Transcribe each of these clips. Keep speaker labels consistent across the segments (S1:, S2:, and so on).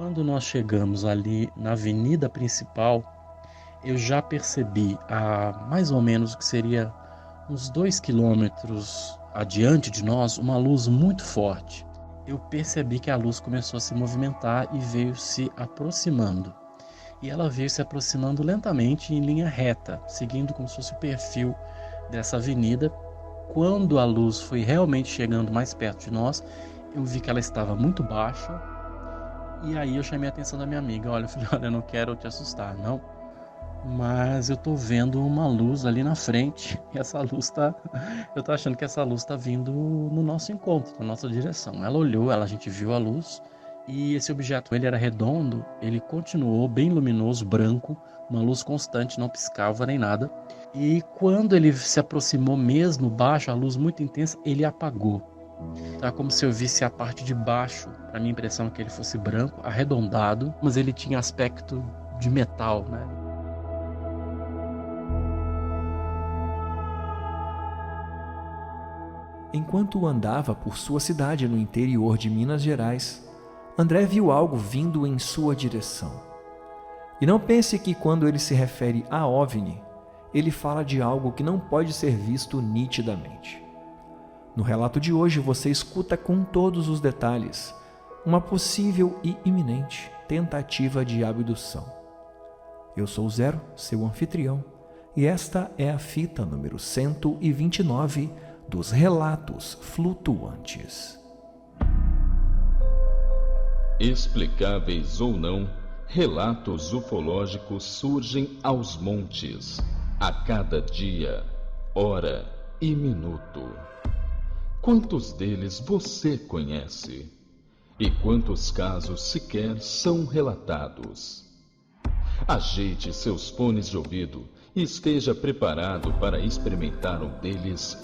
S1: Quando nós chegamos ali na avenida principal, eu já percebi a mais ou menos o que seria uns 2 quilômetros adiante de nós, uma luz muito forte. Eu percebi que a luz começou a se movimentar e veio se aproximando. E ela veio se aproximando lentamente em linha reta, seguindo como se fosse o perfil dessa avenida. Quando a luz foi realmente chegando mais perto de nós, eu vi que ela estava muito baixa. E aí eu chamei a atenção da minha amiga. Olha, eu falei, olha, eu não quero te assustar, não. Mas eu tô vendo uma luz ali na frente. E essa luz tá. Eu tô achando que essa luz tá vindo no nosso encontro, na nossa direção. Ela olhou, a gente viu a luz. E esse objeto, ele era redondo, ele continuou bem luminoso, branco, uma luz constante, não piscava nem nada. E quando ele se aproximou mesmo, baixo, a luz muito intensa, ele apagou. Então é como se eu visse a parte de baixo. A minha impressão é que ele fosse branco, arredondado, mas ele tinha aspecto de metal, né?
S2: Enquanto andava por sua cidade no interior de Minas Gerais, André viu algo vindo em sua direção. E não pense que quando ele se refere a OVNI, ele fala de algo que não pode ser visto nitidamente. No relato de hoje você escuta com todos os detalhes uma possível e iminente tentativa de abdução. Eu sou o Zero, seu anfitrião, e esta é a fita número 129 dos Relatos Flutuantes.
S3: Explicáveis ou não, relatos ufológicos surgem aos montes, a cada dia, hora e minuto. Quantos deles você conhece? E quantos casos sequer são relatados? Ajeite seus fones de ouvido e esteja preparado para experimentar um deles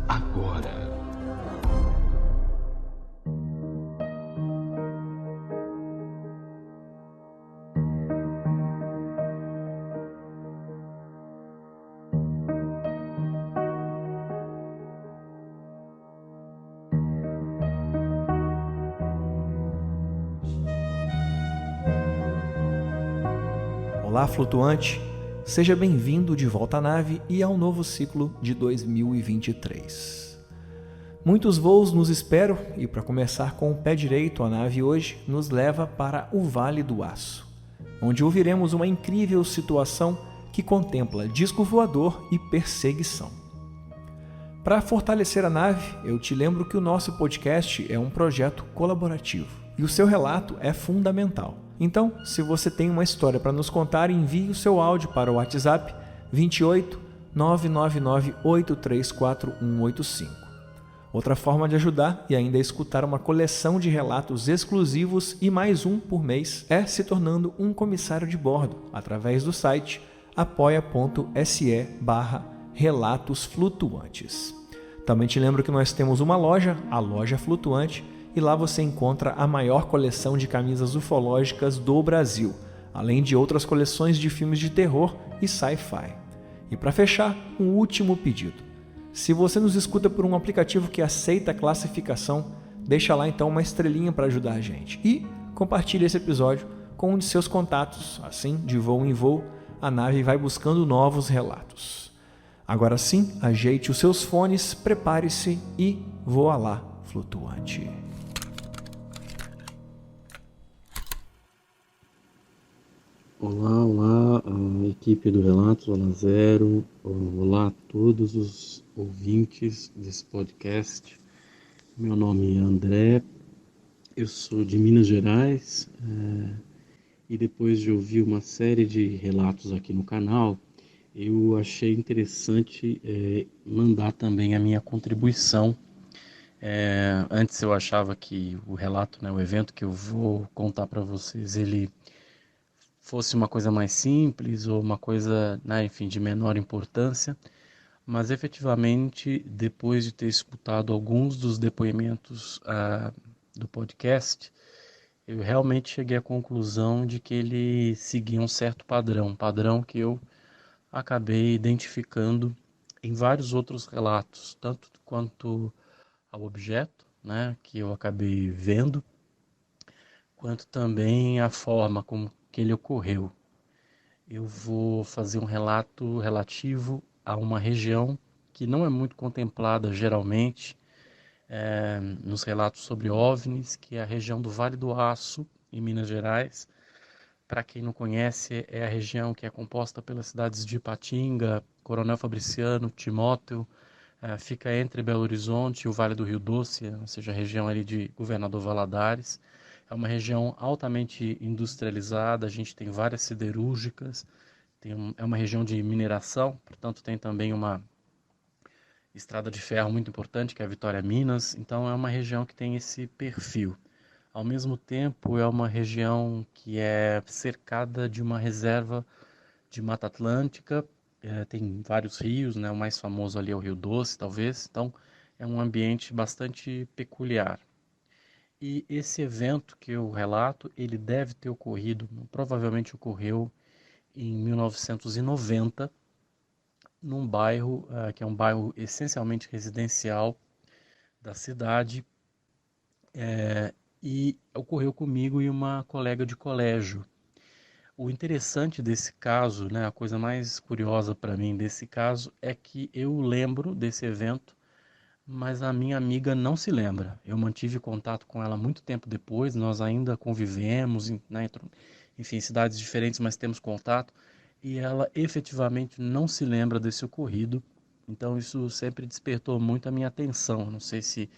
S3: agora.
S2: Olá, flutuante! Seja bem-vindo de volta à nave e ao novo ciclo de 2023. Muitos voos nos esperam e, para começar com o pé direito, a nave hoje nos leva para o Vale do Aço, onde ouviremos uma incrível situação que contempla disco voador e perseguição. Para fortalecer a nave, eu te lembro que o nosso podcast é um projeto colaborativo e o seu relato é fundamental. Então, se você tem uma história para nos contar, envie o seu áudio para o WhatsApp 28 999 8341 185. Outra forma de ajudar e ainda escutar uma coleção de relatos exclusivos e mais um por mês é se tornando um comissário de bordo através do site apoia.se/relatos flutuantes. Também te lembro que nós temos uma loja, a Loja Flutuante, e lá você encontra a maior coleção de camisas ufológicas do Brasil, além de outras coleções de filmes de terror e sci-fi. E para fechar, um último pedido. Se você nos escuta por um aplicativo que aceita a classificação, deixa lá então uma estrelinha para ajudar a gente. E compartilhe esse episódio com um de seus contatos. Assim, de voo em voo, a nave vai buscando novos relatos. Agora sim, ajeite os seus fones, prepare-se e voa lá, flutuante.
S1: Olá, a equipe do Relatos, olá Zero, olá a todos os ouvintes desse podcast. Meu nome é André, eu sou de Minas Gerais e depois de ouvir uma série de relatos aqui no canal, eu achei interessante mandar também a minha contribuição. Antes eu achava que o relato, o evento que eu vou contar para vocês, ele fosse uma coisa mais simples ou uma coisa, enfim, de menor importância, mas efetivamente, depois de ter escutado alguns dos depoimentos do podcast, eu realmente cheguei à conclusão de que ele seguia um certo padrão que eu acabei identificando em vários outros relatos, tanto quanto ao objeto, que eu acabei vendo, quanto também a forma como que ele ocorreu. Eu vou fazer um relato relativo a uma região que não é muito contemplada geralmente nos relatos sobre OVNIs, que é a região do Vale do Aço, em Minas Gerais. Para quem não conhece, é a região que é composta pelas cidades de Ipatinga, Coronel Fabriciano, Timóteo, fica entre Belo Horizonte e o Vale do Rio Doce, ou seja, a região ali de Governador Valadares. É uma região altamente industrializada, a gente tem várias siderúrgicas, é uma região de mineração, portanto tem também uma estrada de ferro muito importante, que é a Vitória Minas, então é uma região que tem esse perfil. Ao mesmo tempo, é uma região que é cercada de uma reserva de Mata Atlântica, tem vários rios, né? O mais famoso ali é o Rio Doce, talvez, então é um ambiente bastante peculiar. E esse evento que eu relato, ele deve ter ocorrido, provavelmente ocorreu em 1990, num bairro que é um bairro essencialmente residencial da cidade, e ocorreu comigo e uma colega de colégio. O interessante desse caso, né, a coisa mais curiosa para mim desse caso é que eu lembro desse evento, mas a minha amiga não se lembra. Eu mantive contato com ela muito tempo depois, nós ainda convivemos, né, enfim, em cidades diferentes, mas temos contato, e ela efetivamente não se lembra desse ocorrido. Então isso sempre despertou muito a minha atenção. Não sei se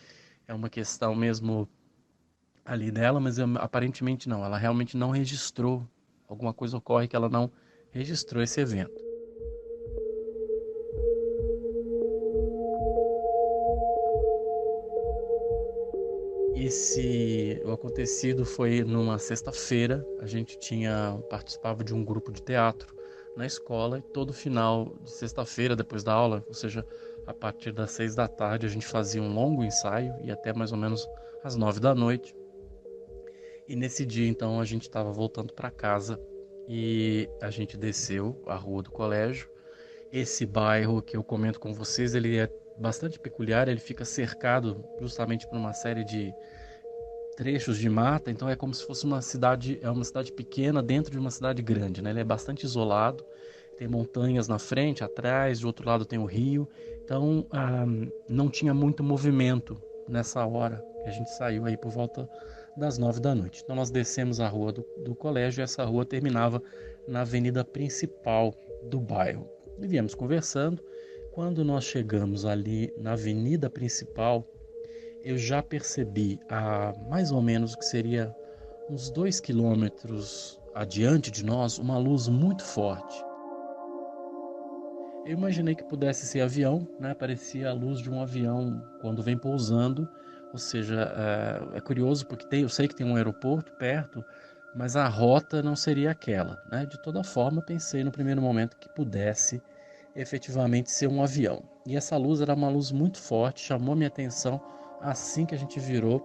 S1: é uma questão mesmo ali dela, mas aparentemente não. Ela realmente não registrou. Alguma coisa ocorre que ela não registrou esse evento. O acontecido foi numa sexta-feira. A gente participava de um grupo de teatro na escola, e todo final de sexta-feira, depois da aula, ou seja, a partir das 6 da tarde, a gente fazia um longo ensaio e até mais ou menos às 9 da noite. E nesse dia, então, a gente estava voltando para casa e a gente desceu a rua do colégio. Esse bairro que eu comento com vocês, ele é bastante peculiar, ele fica cercado justamente por uma série de trechos de mata, então é como se fosse uma cidade pequena dentro de uma cidade grande, né? Ele é bastante isolado, tem montanhas na frente, atrás, do outro lado tem o rio, então não tinha muito movimento nessa hora que a gente saiu aí por volta das 9 da noite. Então nós descemos a rua do colégio e essa rua terminava na avenida principal do bairro. E viemos conversando. Quando nós chegamos ali na avenida principal, eu já percebi a mais ou menos o que seria uns 2 quilômetros adiante de nós, uma luz muito forte. Eu imaginei que pudesse ser avião, né? Parecia a luz de um avião quando vem pousando, ou seja, é curioso porque eu sei que tem um aeroporto perto, mas a rota não seria aquela, né? De toda forma, pensei no primeiro momento que pudesse efetivamente ser um avião. E essa luz era uma luz muito forte, chamou minha atenção assim que a gente virou.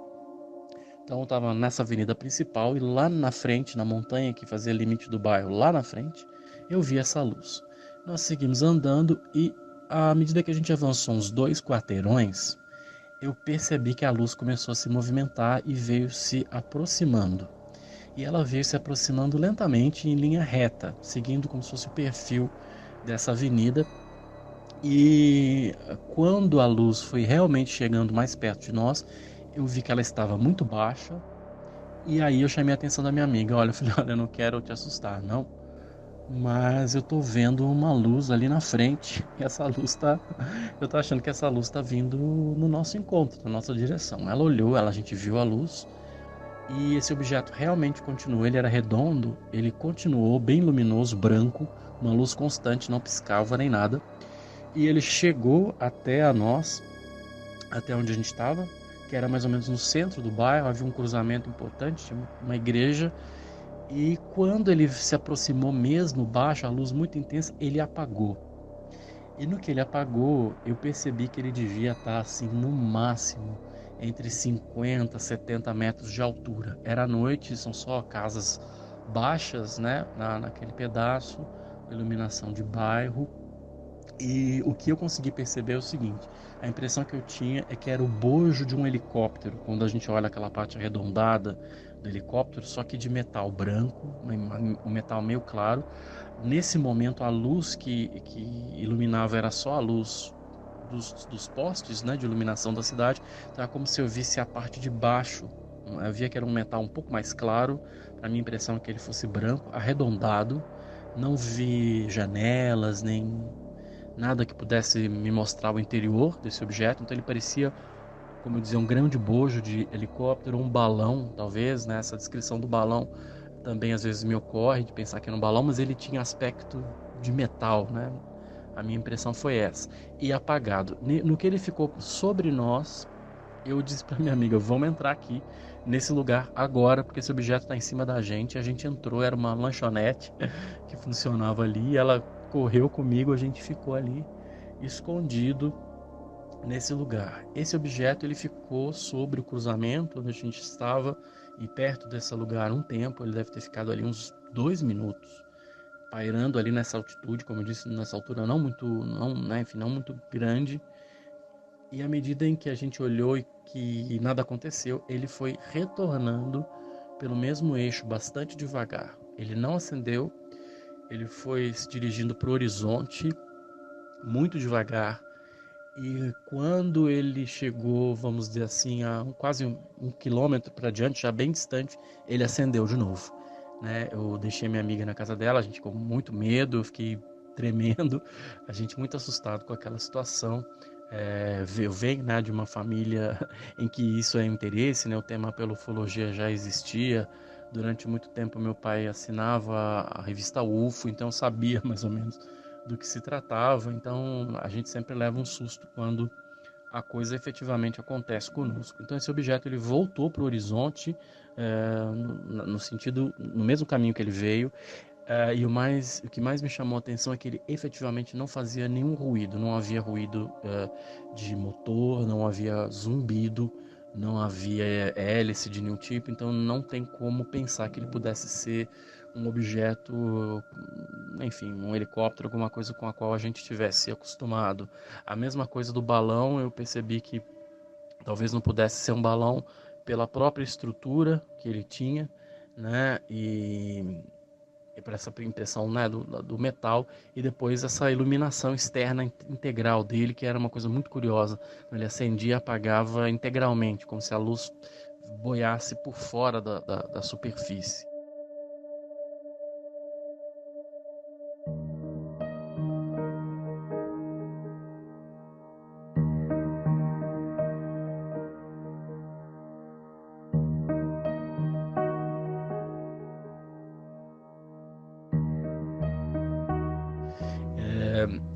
S1: Então eu estava nessa avenida principal e lá na frente, na montanha que fazia limite do bairro, lá na frente, eu vi essa luz. Nós seguimos andando e à medida que a gente avançou uns 2 quarteirões, eu percebi que a luz começou a se movimentar e veio se aproximando. E ela veio se aproximando lentamente em linha reta, seguindo como se fosse o perfil dessa avenida. E quando a luz foi realmente chegando mais perto de nós, eu vi que ela estava muito baixa. E aí eu chamei a atenção da minha amiga. Olha, eu falei, olha, eu não quero te assustar, não, mas eu tô vendo uma luz ali na frente. E essa luz eu tô achando que essa luz tá vindo no nosso encontro, na nossa direção. Ela olhou, a gente viu a luz. E esse objeto realmente continuou. Ele era redondo, ele continuou bem luminoso, branco, uma luz constante, não piscava nem nada. E ele chegou até nós, até onde a gente estava, que era mais ou menos no centro do bairro. Havia um cruzamento importante, tinha uma igreja. E quando ele se aproximou mesmo, baixo, a luz muito intensa, ele apagou. E no que ele apagou, eu percebi que ele devia estar assim, no máximo, entre 50 e 70 metros de altura. Era noite, são só casas baixas, né, naquele pedaço, iluminação de bairro. E o que eu consegui perceber é o seguinte: a impressão que eu tinha é que era o bojo de um helicóptero, quando a gente olha aquela parte arredondada do helicóptero, só que de metal branco, um metal meio claro. Nesse momento, a luz que iluminava era só a luz dos postes, né, de iluminação da cidade. Então era como se eu visse a parte de baixo. Eu via que era um metal um pouco mais claro. A minha impressão é que ele fosse branco, arredondado. Não vi janelas, nem nada que pudesse me mostrar o interior desse objeto. Então ele parecia, como eu dizia, um grande bojo de helicóptero, um balão, talvez, né? Essa descrição do balão também às vezes me ocorre, de pensar que era um balão, mas ele tinha aspecto de metal, né? A minha impressão foi essa. E apagado. No que ele ficou sobre nós, eu disse para minha amiga: vamos entrar aqui nesse lugar agora, porque esse objeto está em cima da gente. A gente entrou, era uma lanchonete que funcionava ali, ela correu comigo, a gente ficou ali escondido nesse lugar. Esse objeto ele ficou sobre o cruzamento onde a gente estava e perto desse lugar um tempo. Ele deve ter ficado ali uns 2 minutos, pairando ali nessa altitude, como eu disse, nessa altura não muito grande. E à medida em que a gente olhou e que nada aconteceu, ele foi retornando pelo mesmo eixo bastante devagar. Ele não acendeu, ele foi se dirigindo para o horizonte muito devagar. E quando ele chegou, vamos dizer assim, a quase um quilômetro para diante, já bem distante, ele acendeu de novo, né? Eu deixei minha amiga na casa dela, a gente ficou com muito medo, eu fiquei tremendo, a gente muito assustado com aquela situação. Eu venho, né, de uma família em que isso é interesse, né? O tema pela ufologia já existia. Durante muito tempo meu pai assinava a revista UFO, então eu sabia mais ou menos do que se tratava. Então a gente sempre leva um susto quando a coisa efetivamente acontece conosco. Então esse objeto ele voltou para o horizonte, no mesmo caminho que ele veio. E o que mais me chamou a atenção é que ele efetivamente não fazia nenhum ruído. Não havia ruído de motor, não havia zumbido, não havia hélice de nenhum tipo. Então não tem como pensar que ele pudesse ser um objeto, enfim, um helicóptero, alguma coisa com a qual a gente tivesse acostumado. A mesma coisa do balão, eu percebi que talvez não pudesse ser um balão pela própria estrutura que ele tinha, né? E para essa impressão, né, do metal, e depois essa iluminação externa integral dele, que era uma coisa muito curiosa. Ele acendia e apagava integralmente, como se a luz boiasse por fora da superfície.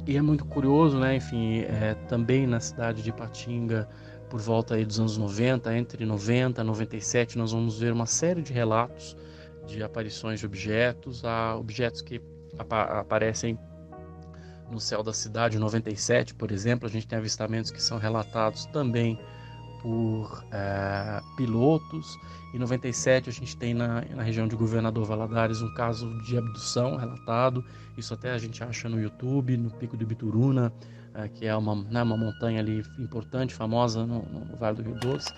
S1: E é muito curioso, né? Enfim, também na cidade de Ipatinga, por volta aí dos anos 90, entre 90 e 97, nós vamos ver uma série de relatos de aparições de objetos, objetos que aparecem no céu da cidade. Em 97, por exemplo, a gente tem avistamentos que são relatados também por pilotos. Em 97 a gente tem na região de Governador Valadares um caso de abdução relatado. Isso até a gente acha no YouTube, no Pico do Ibituruna, que é uma montanha ali importante, famosa no Vale do Rio Doce.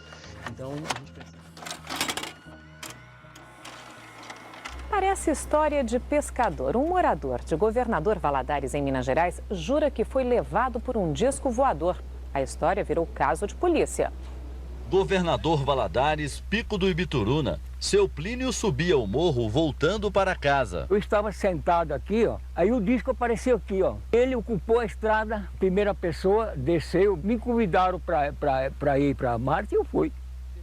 S1: Então a gente pensa...
S4: Parece história de pescador. Um morador de Governador Valadares, em Minas Gerais, jura que foi levado por um disco voador. A história virou caso de polícia.
S5: Governador Valadares, Pico do Ibituruna. Seu Plínio subia o morro voltando para casa.
S6: Eu estava sentado aqui, ó. Aí o disco apareceu aqui, ó. Ele ocupou a estrada, primeira pessoa, desceu. Me convidaram para ir para Marte e eu fui.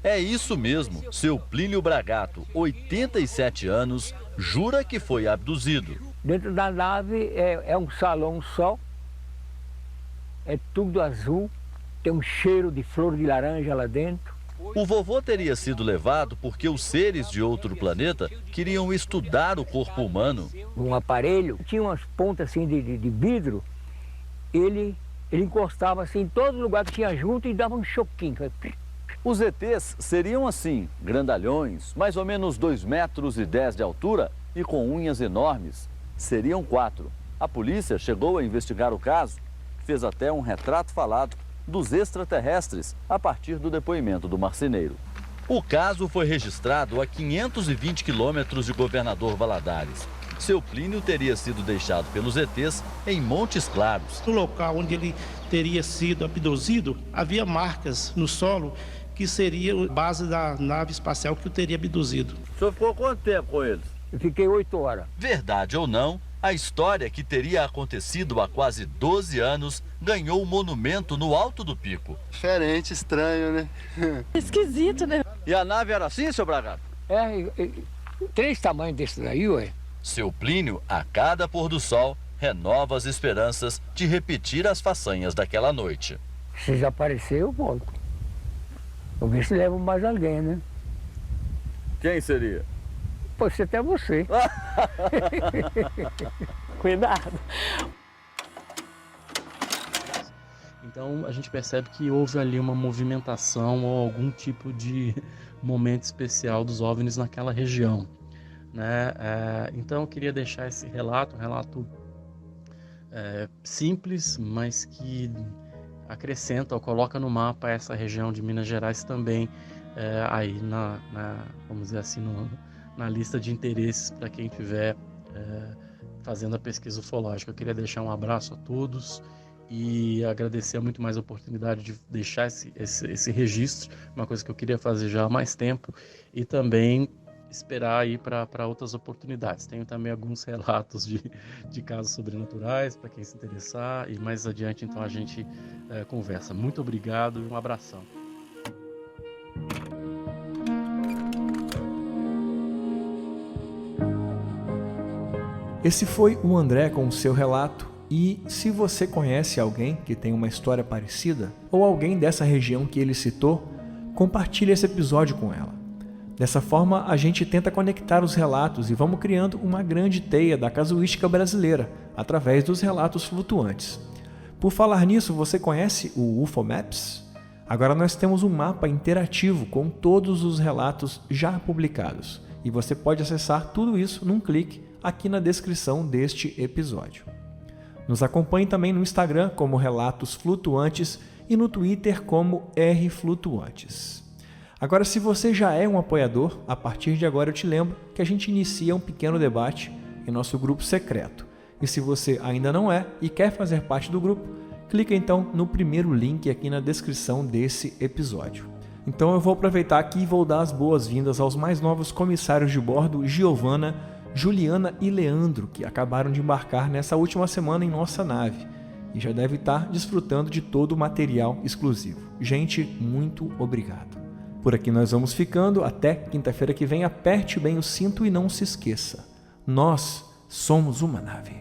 S5: É isso mesmo. Seu Plínio Bragato, 87 anos, jura que foi abduzido.
S6: Dentro da nave é um salão só. É tudo azul. Tem um cheiro de flor de laranja lá dentro.
S5: O vovô teria sido levado porque os seres de outro planeta queriam estudar o corpo humano.
S6: Um aparelho, tinha umas pontas assim de vidro, ele encostava assim em todo lugar que tinha junto e dava um choquinho.
S5: Os ETs seriam assim, grandalhões, mais ou menos 2,10 metros de altura e com unhas enormes. Seriam 4. A polícia chegou a investigar o caso fez até um retrato falado dos extraterrestres a partir do depoimento do marceneiro. O caso foi registrado a 520 quilômetros de Governador Valadares. Seu Plínio teria sido deixado pelos ETs em Montes Claros.
S7: No local onde ele teria sido abduzido, havia marcas no solo que seria a base da nave espacial que o teria abduzido.
S5: O senhor ficou quanto tempo com eles?
S6: Eu fiquei 8 horas.
S5: Verdade ou não, a história que teria acontecido há quase 12 anos ganhou um monumento no alto do pico.
S8: Diferente, estranho, né?
S9: Esquisito, né?
S5: E a nave era assim, seu Bragato?
S6: 3 tamanhos desse daí, ué.
S5: Seu Plínio, a cada pôr do sol, renova as esperanças de repetir as façanhas daquela noite.
S6: Se já aparecer, eu volto. Vou ver se levo mais alguém, né?
S5: Quem seria?
S6: Pode ser até você.
S9: Cuidado.
S1: Então a gente percebe que houve ali uma movimentação ou algum tipo de momento especial dos OVNIs naquela região, né? Então eu queria deixar esse relato, um relato simples, mas que acrescenta ou coloca no mapa essa região de Minas Gerais também, aí vamos dizer assim, na lista de interesses para quem estiver fazendo a pesquisa ufológica. Eu queria deixar um abraço a todos e agradecer muito mais a oportunidade de deixar esse registro, uma coisa que eu queria fazer já há mais tempo, e também esperar aí para outras oportunidades. Tenho também alguns relatos de casos sobrenaturais para quem se interessar, e mais adiante então a gente conversa. Muito obrigado e um abração.
S2: Esse foi o André com o seu relato. E se você conhece alguém que tem uma história parecida, ou alguém dessa região que ele citou, compartilhe esse episódio com ela. Dessa forma, a gente tenta conectar os relatos e vamos criando uma grande teia da casuística brasileira, através dos relatos flutuantes. Por falar nisso, você conhece o UFO Maps? Agora nós temos um mapa interativo com todos os relatos já publicados. E você pode acessar tudo isso num clique aqui na descrição deste episódio. Nos acompanhe também no Instagram como Relatos Flutuantes e no Twitter como rflutuantes. Agora, se você já é um apoiador, a partir de agora eu te lembro que a gente inicia um pequeno debate em nosso grupo secreto. E se você ainda não é e quer fazer parte do grupo, clica então no primeiro link aqui na descrição desse episódio. Então eu vou aproveitar aqui e vou dar as boas-vindas aos mais novos comissários de bordo, Giovana, Juliana e Leandro, que acabaram de embarcar nessa última semana em nossa nave e já deve estar desfrutando de todo o material exclusivo. Gente, muito obrigado. Por aqui nós vamos ficando. Até quinta-feira que vem. Aperte bem o cinto e não se esqueça. Nós somos uma nave.